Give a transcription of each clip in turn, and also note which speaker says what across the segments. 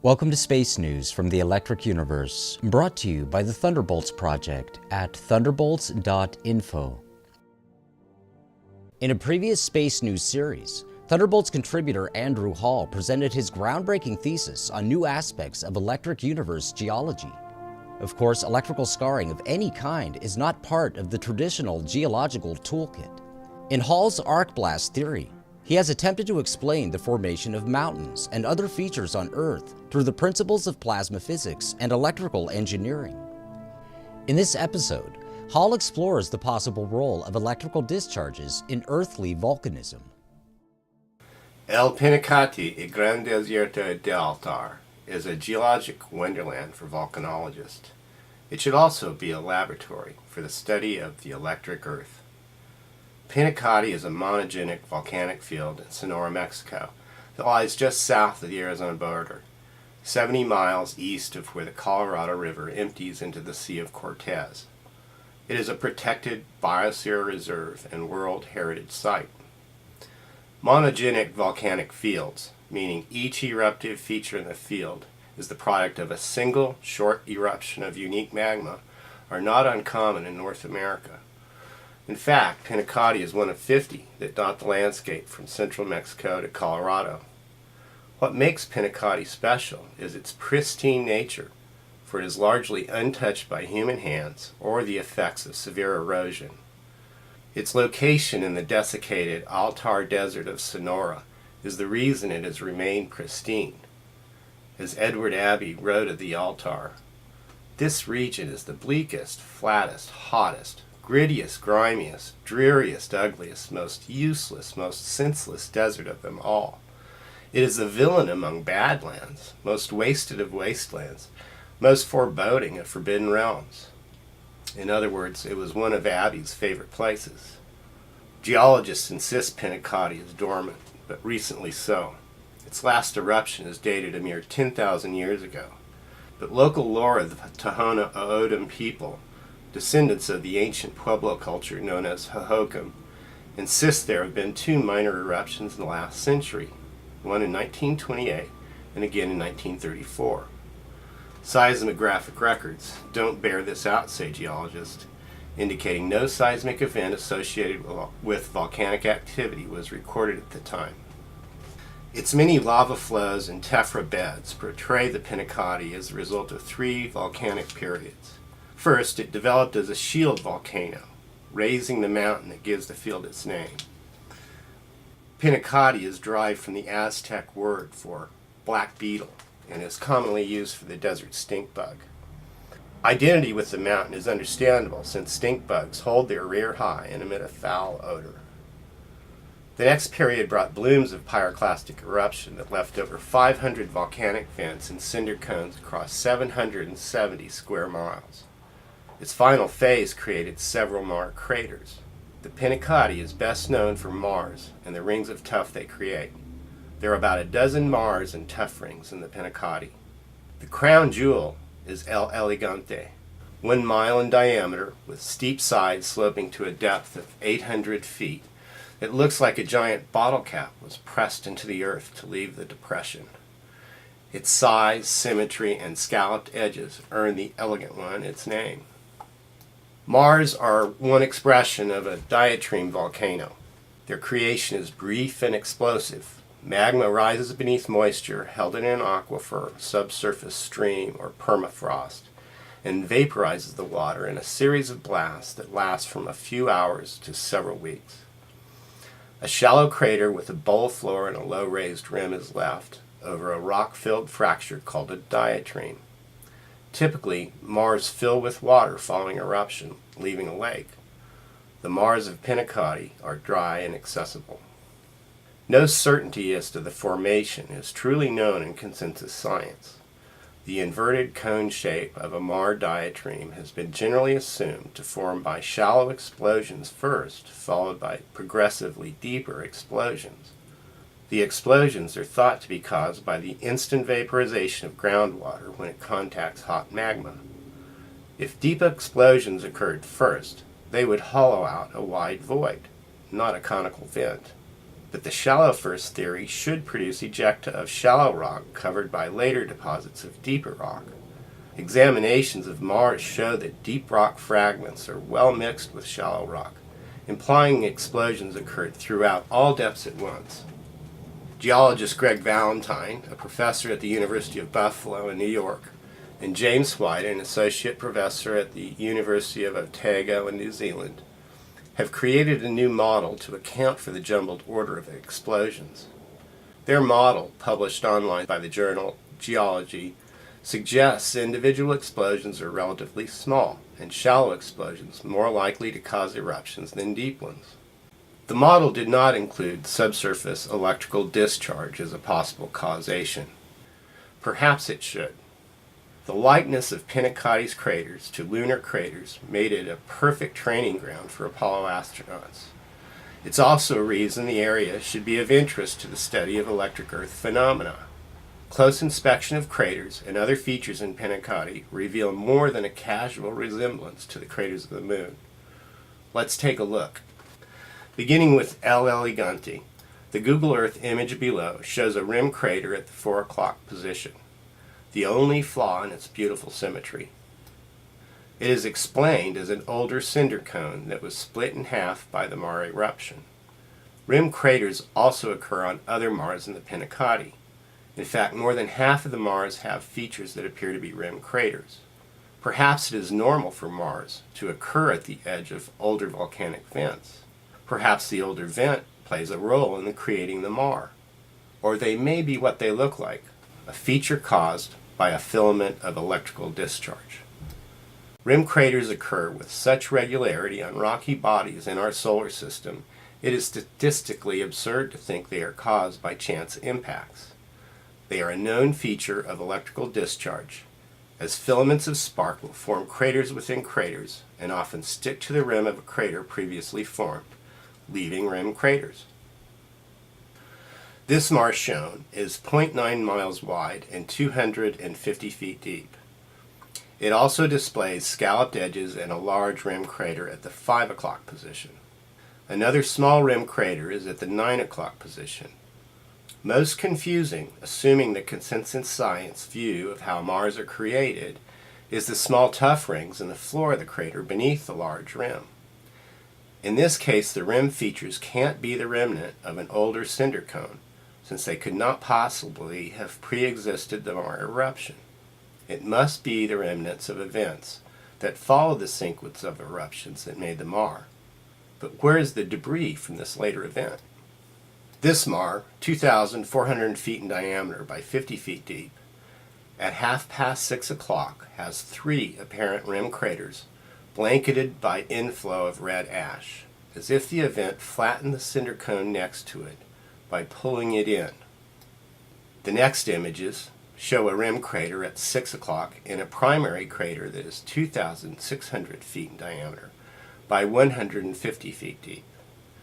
Speaker 1: Welcome to Space News from the Electric Universe, brought to you by the Thunderbolts Project at thunderbolts.info. In a previous Space News series, Thunderbolts contributor Andrew Hall presented his groundbreaking thesis on new aspects of electric universe geology. Of course, electrical scarring of any kind is not part of the traditional geological toolkit. In Hall's arc blast theory, he has attempted to explain the formation of mountains and other features on Earth through the principles of plasma physics and electrical engineering. In this episode, Hall explores the possible role of electrical discharges in earthly volcanism.
Speaker 2: El Pinacati y Gran Desierto de Altar is a geologic wonderland for volcanologists. It should also be a laboratory for the study of the electric Earth. Pinacati is a monogenic volcanic field in Sonora, Mexico, that lies just south of the Arizona border, 70 miles east of where the Colorado River empties into the Sea of Cortez. It is a protected biosphere reserve and World Heritage Site. Monogenic volcanic fields, meaning each eruptive feature in the field is the product of a single short eruption of unique magma, are not uncommon in North America. In fact, Pinacati is one of 50 that dot the landscape from central Mexico to Colorado. What makes Pinacati special is its pristine nature, for it is largely untouched by human hands or the effects of severe erosion. Its location in the desiccated Altar Desert of Sonora is the reason it has remained pristine. As Edward Abbey wrote of the Altar, "This region is the bleakest, flattest, hottest, grittiest, grimiest, dreariest, ugliest, most useless, most senseless desert of them all. It is the villain among badlands, most wasted of wastelands, most foreboding of forbidden realms." In other words, it was one of Abbey's favorite places. Geologists insist Pinacati is dormant, but recently so. Its last eruption is dated a mere 10,000 years ago. But local lore of the Tohono O'odham people, descendants of the ancient Pueblo culture known as Hohokam, insist there have been two minor eruptions in the last century, one in 1928 and again in 1934. Seismographic records don't bear this out, say geologists, indicating no seismic event associated with volcanic activity was recorded at the time. Its many lava flows and tephra beds portray the Pinacati as the result of three volcanic periods. First, it developed as a shield volcano, raising the mountain that gives the field its name. Pinacati is derived from the Aztec word for black beetle and is commonly used for the desert stink bug. Identity with the mountain is understandable since stink bugs hold their rear high and emit a foul odor. The next period brought blooms of pyroclastic eruption that left over 500 volcanic vents and cinder cones across 770 square miles. Its final phase created several Mars craters. The Pinacati is best known for Mars and the rings of tuff they create. There are about a dozen Mars and tuff rings in the Pinacati. The crown jewel is El Elegante, 1 mile in diameter with steep sides sloping to a depth of 800 feet. It looks like a giant bottle cap was pressed into the earth to leave the depression. Its size, symmetry, and scalloped edges earn the elegant one its name. Mars are one expression of a diatreme volcano. Their creation is brief and explosive. Magma rises beneath moisture held in an aquifer, subsurface stream, or permafrost, and vaporizes the water in a series of blasts that last from a few hours to several weeks. A shallow crater with a bowl floor and a low raised rim is left over a rock-filled fracture called a diatreme. Typically, Mars fill with water following eruption, leaving a lake. The Mars of Pinacati are dry and accessible. No certainty as to the formation is truly known in consensus science. The inverted cone shape of a Mars diatreme has been generally assumed to form by shallow explosions first, followed by progressively deeper explosions. The explosions are thought to be caused by the instant vaporization of groundwater when it contacts hot magma. If deep explosions occurred first, they would hollow out a wide void, not a conical vent. but the shallow first theory should produce ejecta of shallow rock covered by later deposits of deeper rock. Examinations of Mars show that deep rock fragments are well mixed with shallow rock, implying explosions occurred throughout all depths at once. Geologist Greg Valentine, a professor at the University of Buffalo in New York, and James White, an associate professor at the University of Otago in New Zealand, have created a new model to account for the jumbled order of explosions. Their model, published online by the journal Geology, suggests individual explosions are relatively small and shallow explosions more likely to cause eruptions than deep ones. The model did not include subsurface electrical discharge as a possible causation. Perhaps it should. The likeness of Pinacotti's craters to lunar craters made it a perfect training ground for Apollo astronauts. It's also a reason the area should be of interest to the study of electric Earth phenomena. Close inspection of craters and other features in Pinacoti reveal more than a casual resemblance to the craters of the Moon. Let's take a look. Beginning with L. Elegante, the Google Earth image below shows a rim crater at the 4 o'clock position, the only flaw in its beautiful symmetry. It is explained as an older cinder cone that was split in half by the Mare eruption. Rim craters also occur on other Mars in the Pinacoti. In fact, more than half of the Mars have features that appear to be rim craters. Perhaps it is normal for Mars to occur at the edge of older volcanic vents. Perhaps the older vent plays a role in creating the Mar. Or they may be what they look like, a feature caused by a filament of electrical discharge. Rim craters occur with such regularity on rocky bodies in our solar system, it is statistically absurd to think they are caused by chance impacts. They are a known feature of electrical discharge, as filaments of spark will form craters within craters and often stick to the rim of a crater previously formed, leaving rim craters. This Mars shown is 0.9 miles wide and 250 feet deep. It also displays scalloped edges and a large rim crater at the 5 o'clock position. Another small rim crater is at the 9 o'clock position. Most confusing, assuming the consensus science view of how Mars are created, is the small tuff rings in the floor of the crater beneath the large rim. In this case, the rim features can't be the remnant of an older cinder cone, since they could not possibly have pre-existed the Mare eruption. It must be the remnants of events that follow the sequence of eruptions that made the Mar. But where is the debris from this later event? This Mar, 2,400 feet in diameter by 50 feet deep, at 6:30 o'clock has 3 apparent rim craters blanketed by inflow of red ash, as if the event flattened the cinder cone next to it by pulling it in. The next images show a rim crater at 6 o'clock and a primary crater that is 2,600 feet in diameter by 150 feet deep.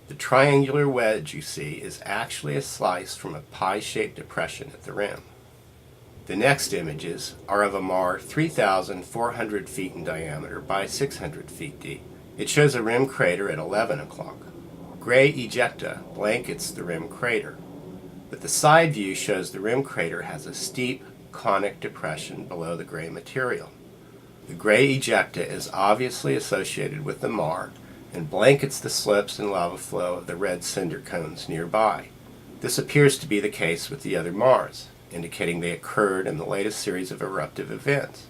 Speaker 2: The triangular wedge you see is actually a slice from a pie-shaped depression at the rim. The next images are of a Mar 3,400 feet in diameter by 600 feet deep. It shows a rim crater at 11 o'clock. Gray ejecta blankets the rim crater, but the side view shows the rim crater has a steep conic depression below the gray material. The gray ejecta is obviously associated with the Mar and blankets the slips and lava flow of the red cinder cones nearby. This appears to be the case with the other Mars, indicating they occurred in the latest series of eruptive events.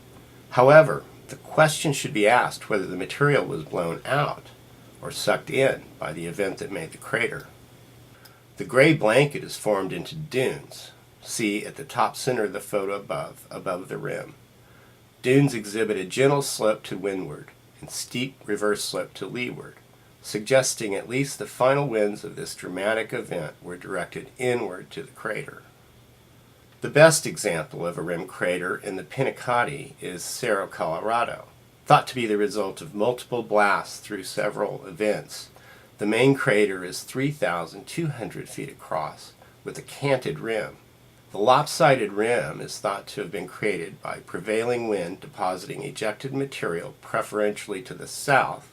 Speaker 2: However, the question should be asked whether the material was blown out or sucked in by the event that made the crater. The gray blanket is formed into dunes. See at the top center of the photo above the rim. Dunes exhibit a gentle slope to windward and steep reverse slope to leeward, suggesting at least the final winds of this dramatic event were directed inward to the crater. The best example of a rim crater in the Pinacoti is Cerro Colorado. Thought to be the result of multiple blasts through several events, the main crater is 3,200 feet across with a canted rim. The lopsided rim is thought to have been created by prevailing wind depositing ejected material preferentially to the south,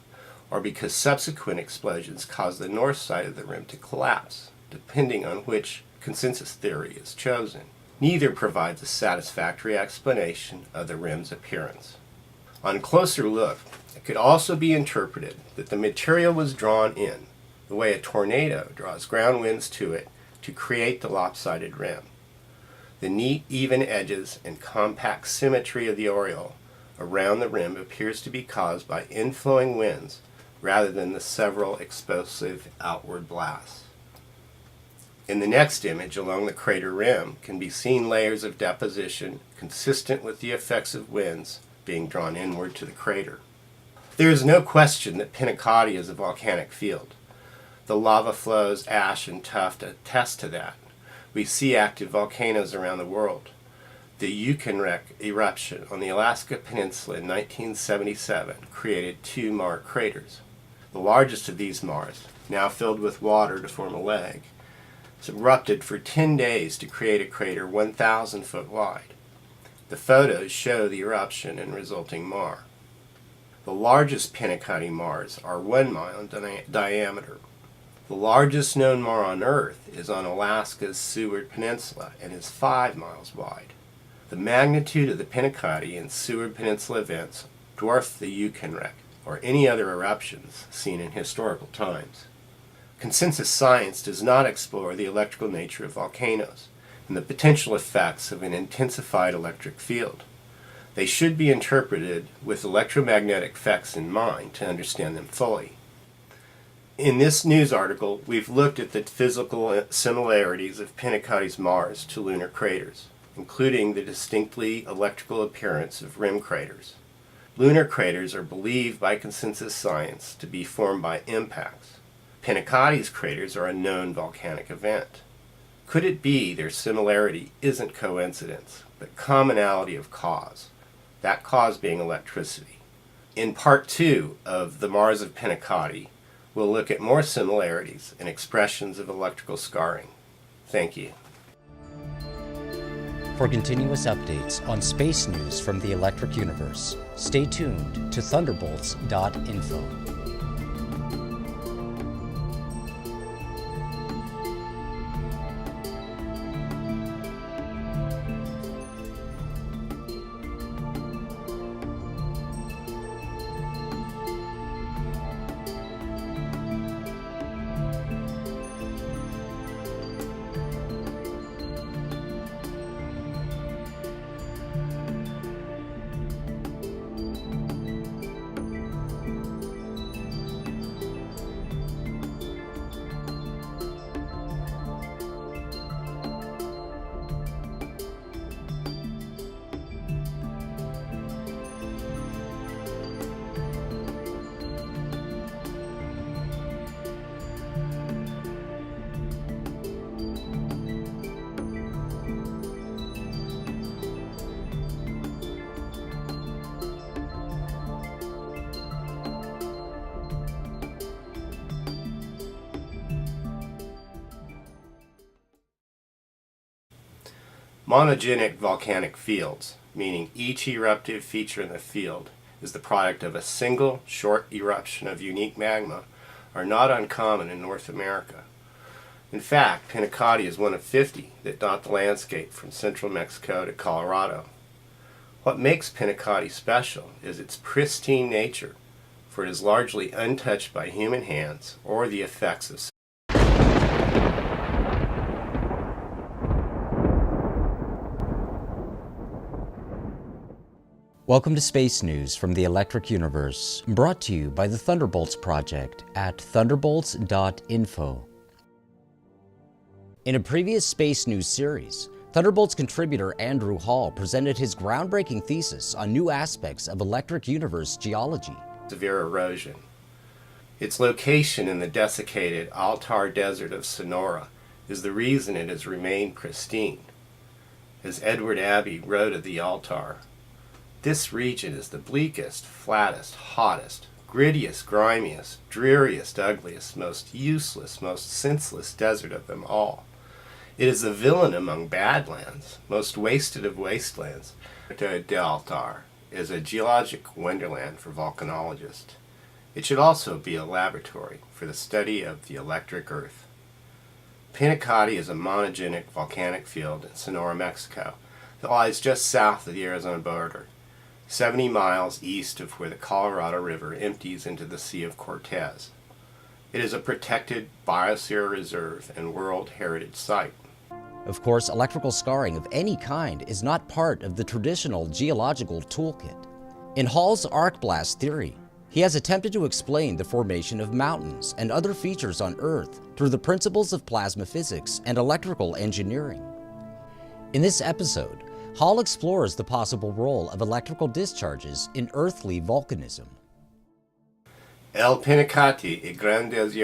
Speaker 2: or because subsequent explosions caused the north side of the rim to collapse. depending on which consensus theory is chosen. Neither provides a satisfactory explanation of the rim's appearance. On closer look, it could also be interpreted that the material was drawn in, the way a tornado draws ground winds to it to create the lopsided rim. The neat, even edges and compact symmetry of the aureole around the rim appears to be caused by inflowing winds rather than the several explosive outward blasts. In the next image along the crater rim can be seen layers of deposition consistent with the effects of winds being drawn inward to the crater. There is no question that Pinacati is a volcanic field. The lava flows, ash, and tuff attest to that. We see active volcanoes around the world. The Yukon eruption on the Alaska Peninsula in 1977 created 2 Mar craters. The largest of these Mars, now filled with water to form a leg, erupted for 10 days to create a crater 1,000 foot wide. The photos show the eruption and resulting Mar. The largest Pinacati Mars are 1 mile in diameter. The largest known Mar on Earth is on Alaska's Seward Peninsula and is 5 miles wide. The magnitude of the Pinacati and Seward Peninsula events dwarf the Yukon or any other eruptions seen in historical times. Consensus science does not explore the electrical nature of volcanoes and the potential effects of an intensified electric field. They should be interpreted with electromagnetic effects in mind to understand them fully. In this news article, we've looked at the physical similarities of Pinacati's Mars to lunar craters, including the distinctly electrical appearance of rim craters. Lunar craters are believed by consensus science to be formed by impacts. Pinacati's craters are a known volcanic event. Could it be their similarity isn't coincidence, but commonality of cause, that cause being electricity? In part 2 of The Mars of Pinacati, we'll look at more similarities and expressions of electrical scarring. Thank you.
Speaker 1: For continuous updates on space news from the electric universe, stay tuned to thunderbolts.info.
Speaker 2: Monogenic volcanic fields, meaning each eruptive feature in the field is the product of a single short eruption of unique magma, are not uncommon in North America. In fact, Pinacati is one of 50 that dot the landscape from central Mexico to Colorado. What makes Pinacati special is its pristine nature, for it is largely untouched by human hands or the effects of
Speaker 1: Welcome to Space News from the Electric Universe, brought to you by the Thunderbolts Project at thunderbolts.info. In a previous Space News series, Thunderbolts contributor Andrew Hall presented his groundbreaking thesis on new aspects of electric universe geology.
Speaker 2: Severe erosion. Its location in the desiccated Altar Desert of Sonora is the reason it has remained pristine. As Edward Abbey wrote of the Altar, this region is the bleakest, flattest, hottest, grittiest, grimiest, dreariest, ugliest, most useless, most senseless desert of them all. It is the villain among badlands, most wasted of wastelands. The Altar is a geologic wonderland for volcanologists. It should also be a laboratory for the study of the electric earth. Pinacate is a monogenic volcanic field in Sonora, Mexico, that lies just south of the Arizona border, 70 miles east of where the Colorado River empties into the Sea of Cortez. It is a protected biosphere reserve and World Heritage Site.
Speaker 1: Of course, electrical scarring of any kind is not part of the traditional geological toolkit. In Hall's arc blast theory, he has attempted to explain the formation of mountains and other features on Earth through the principles of plasma physics and electrical engineering. In this episode, Hall explores the possible role of electrical discharges in earthly volcanism.
Speaker 2: El Pinacate y Gran Desierto